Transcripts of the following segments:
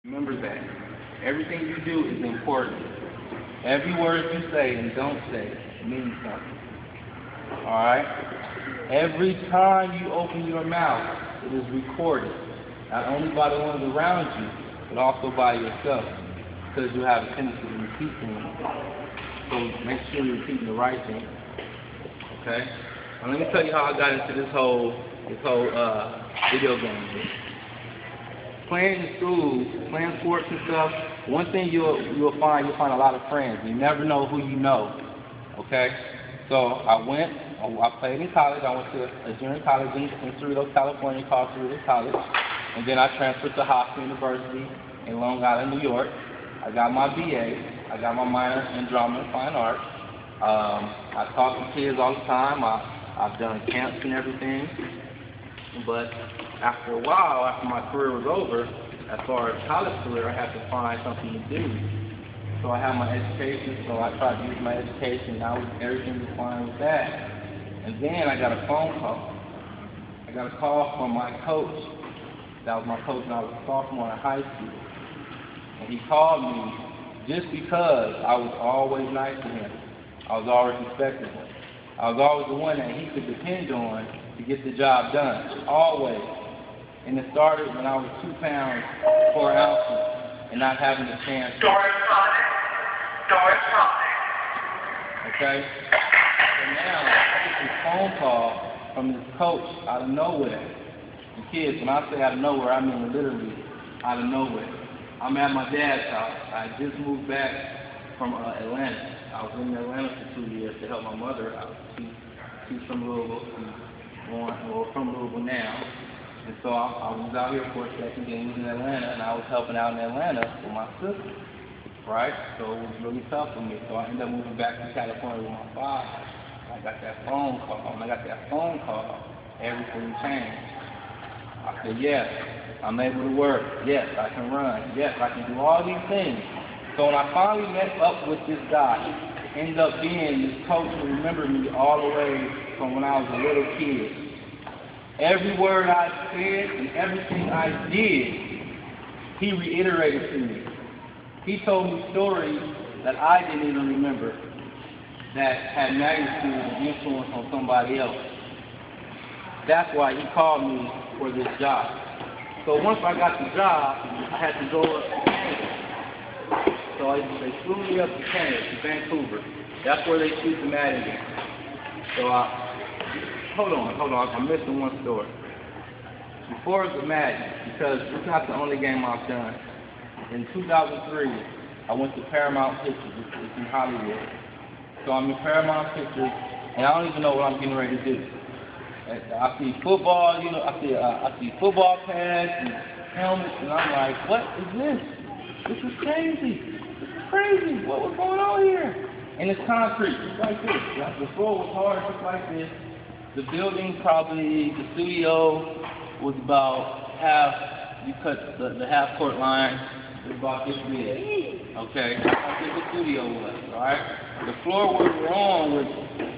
Remember that. Everything you do is important. Every word you say and don't say means something. Alright? Every time you open your mouth, it is recorded. Not only by the ones around you, but also by yourself. Because you have a tendency to repeat things. So make sure you're repeating the right thing. Okay? Now let me tell you how I got into this whole video game thing. Playing in school, playing sports and stuff, one thing you'll find a lot of friends. You never know who you know. Okay? So I played in college. I went to a junior college in Cerritos, California called Cerritos College. And then I transferred to Hofstra University in Long Island, New York. I got my BA. I got my minor in drama and fine arts. I talk to kids all the time. I've done camps and everything. But after a while, after my career was over, as far as college career, I had to find something to do. So I had my education, so I tried to use my education, and everything was fine with that. And then I got a phone call. I got a call from my coach. That was my coach when I was a sophomore in high school. And he called me just because I was always nice to him. I was always respecting him. I was always the one that he could depend on to get the job done, always. And it started when I was 2 pounds, 4 ounces, and not having a chance. Okay? So now, I get this phone call from this coach out of nowhere. And kids, when I say out of nowhere, I mean literally out of nowhere. I'm at my dad's house. I just moved back from Atlanta. I was in Atlanta for 2 years to help my mother out. She's from Louisville. From Louisville now. And so I was out here for a second, then was in Atlanta, and I was helping out in Atlanta with my sister, right? So it was really tough for me. So I ended up moving back to California with my father. I got that phone call. When I got that phone call, everything changed. I said, yes, I'm able to work. Yes, I can run. Yes, I can do all these things. So when I finally met up with this guy, ended up being this coach who remembered me all the way from when I was a little kid. Every word I said and everything I did, he reiterated to me. He told me stories that I didn't even remember that had magnitude and influence on somebody else. That's why he called me for this job. So once I got the job, I had to go up to Canada. So they flew me up to Canada, to Vancouver. That's where they shoot the Madden game. So hold on, I'm missing one story. Before the Madden, because it's not the only game I've done. In 2003, I went to Paramount Pictures, it's in Hollywood. So I'm in Paramount Pictures, and I don't even know what I'm getting ready to do. I see football, I see football pads and helmets, and I'm like, what is this? This is crazy. This is crazy. What's going on here? And it's concrete, just like this. The floor was hard, just like this. The building, probably, the studio was about half, you cut the half-court line, it was about this big, okay? That's how big the studio was, all right? The floor we were on was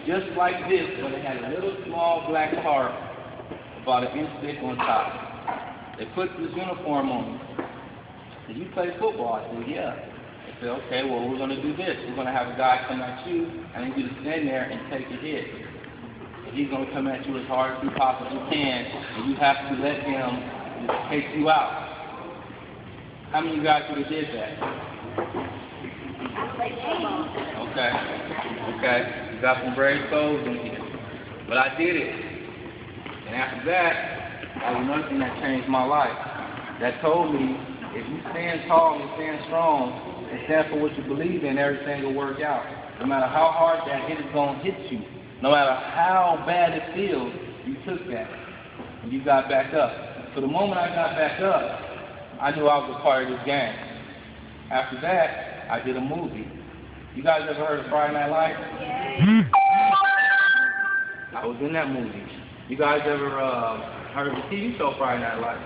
just like this, but it had a little small black tarp, about 1 inch thick on top. They put this uniform on me. Did you play football? I said, yeah. They said, okay, well, we're going to do this. We're going to have a guy come at you, and I need you to stand there and take a hit. And he's going to come at you as hard as he possibly can, and you have to let him just take you out. How many of you guys would have did that? Okay. You got some brave souls in here. But I did it. And after that, that was another thing that changed my life. That told me, if you stand tall and stand strong and stand for what you believe in, everything will work out. No matter how hard that hit is going to hit you, no matter how bad it feels, you took that and you got back up. So the moment I got back up, I knew I was a part of this game. After that, I did a movie. You guys ever heard of Friday Night Lights? Yeah. I was in that movie. You guys ever heard of the TV show Friday Night Lights?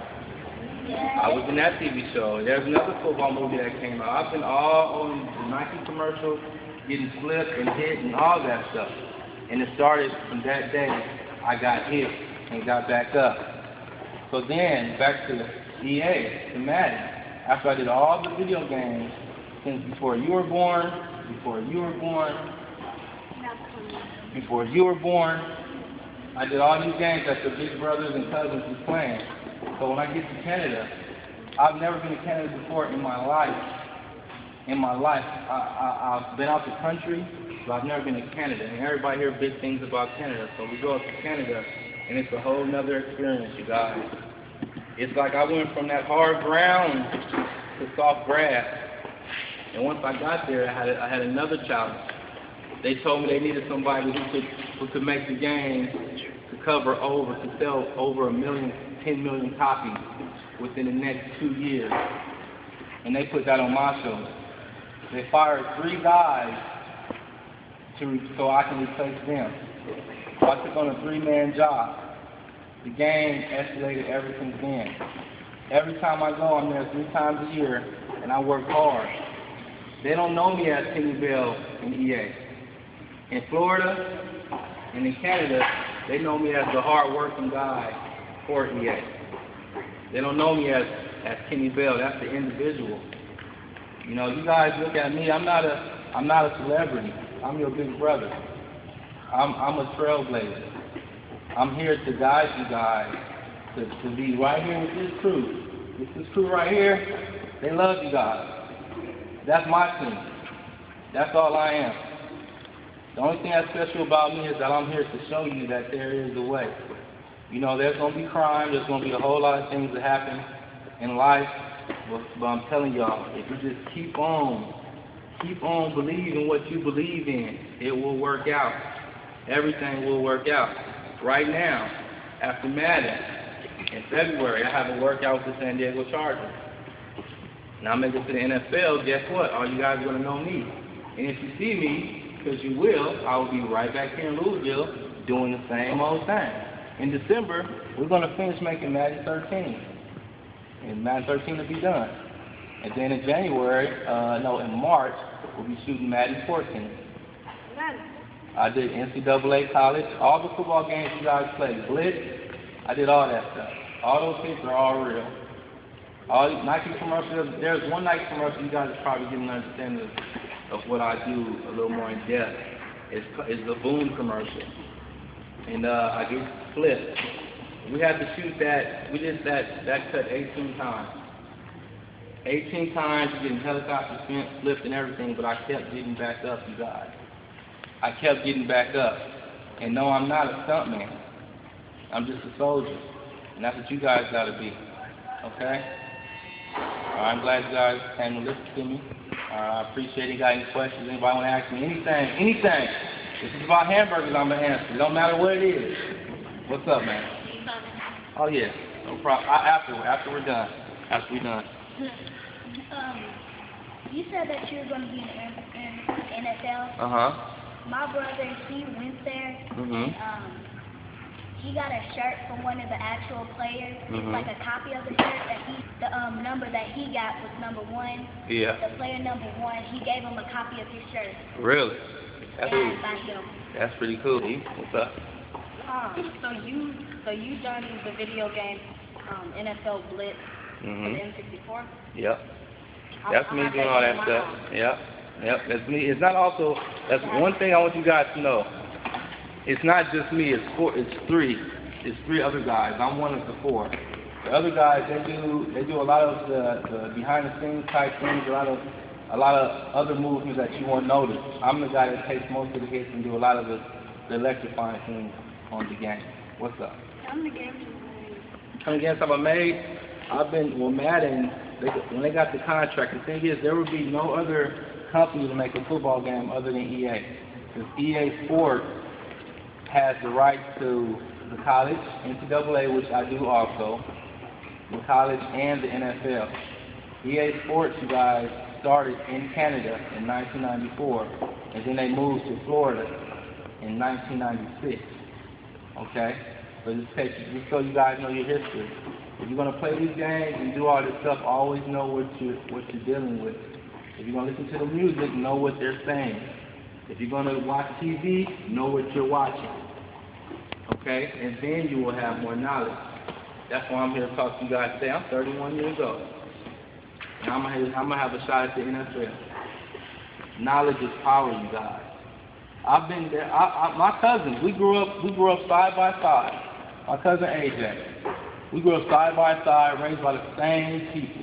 Yeah. I was in that TV show. There's another football movie that came out. I've been all on the Nike commercials, getting flipped and hit and all that stuff. And it started from that day. I got hit and got back up. So then, back to the EA, the Madden. after I did all the video games, since before you were born, before you were born, before you were born, I did all these games that your big brothers and cousins was playing. So when I get to Canada, I've never been to Canada before in my life. I've been out the country, but I've never been to Canada. And everybody hears big things about Canada. So we go up to Canada, and it's a whole nother experience, you guys. It's like I went from that hard ground to soft grass. And once I got there, I had another challenge. They told me they needed somebody who could make the game to sell over 10 million copies within the next 2 years. And they put that on my shoulders. They fired 3 guys so I can replace them. So I took on a 3-man job. The game escalated ever since then. Every time I go, I'm there 3 times a year, and I work hard. They don't know me as Kenny Bell in EA. In Florida and in Canada, they know me as the hard-working guy for EA. They don't know me as Kenny Bell. That's the individual. You know, you guys look at me. I'm not a celebrity. I'm your big brother. I'm a trailblazer. I'm here to guide you guys to be right here with this crew. This crew right here, they love you guys. That's my team. That's all I am. The only thing that's special about me is that I'm here to show you that there is a way. You know, there's going to be crime. There's going to be a whole lot of things that happen in life. But I'm telling y'all, if you just keep on believing what you believe in, it will work out. Everything will work out. Right now, after Madden, in February, I have a workout with the San Diego Chargers. Now I'm making it to the NFL, guess what? All you guys are going to know me. And if you see me, because you will, I will be right back here in Louisville doing the same old thing. In December, we're going to finish making Madden 13. And Madden 13 will be done. And then in January, in March, we'll be shooting Madden 14. I did NCAA college, all the football games you guys played, Blitz, I did all that stuff. All those things are all real. All Nike commercials, there's one Nike commercial you guys probably didn't understand of what I do a little more in depth. It's the Boom commercial. And I get flipped. We had to shoot that, we did that cut 18 times. 18 times, getting helicopter flipped and everything, but I kept getting back up, you guys. I kept getting back up. And no, I'm not a stuntman. I'm just a soldier. And that's what you guys got to be. Okay? I'm glad you guys came to listen to me. I appreciate it. Got any questions? Anybody want to ask me anything? This is about hamburgers, I'm going to answer. It don't matter what it is. What's up, man? Oh, yeah. No problem. After we're done. After we're done. You said that you were going to be in NFL. Uh-huh. My brother, he went there, and he got a shirt from one of the actual players. It's like a copy of the shirt that the number that he got was number 1. Yeah. The player number 1, he gave him a copy of his shirt. Really? That's pretty cool. What's up? So you done the video game NFL Blitz for the N64? Yep. That's me doing all that stuff. Yep. That's me. It's not also. That's one thing I want you guys to know. It's not just me. It's 3. It's 3 other guys. I'm one of the 4. The other guys, they do a lot of the behind the scenes type things. A lot of other movements that you won't notice. I'm the guy that takes most of the hits and do a lot of the electrifying things on the game. What's up? How many games have I made? Madden, when they got the contract, the thing is there would be no other company to make a football game other than EA. Because EA Sports has the rights to the college, NCAA, which I do also, the college and the NFL. EA Sports, you guys, started in Canada in 1994, and then they moved to Florida in 1996. Okay? But just so you guys know your history. If you're going to play these games and do all this stuff, always know what you're dealing with. If you're going to listen to the music, know what they're saying. If you're going to watch TV, know what you're watching. Okay? And then you will have more knowledge. That's why I'm here to talk to you guys today. I'm 31 years old. And I'm gonna have a shot at the NFL. Knowledge is power, you guys. I've been there. My cousins, we grew up side by side. My cousin AJ, we grew up side by side, raised by the same people.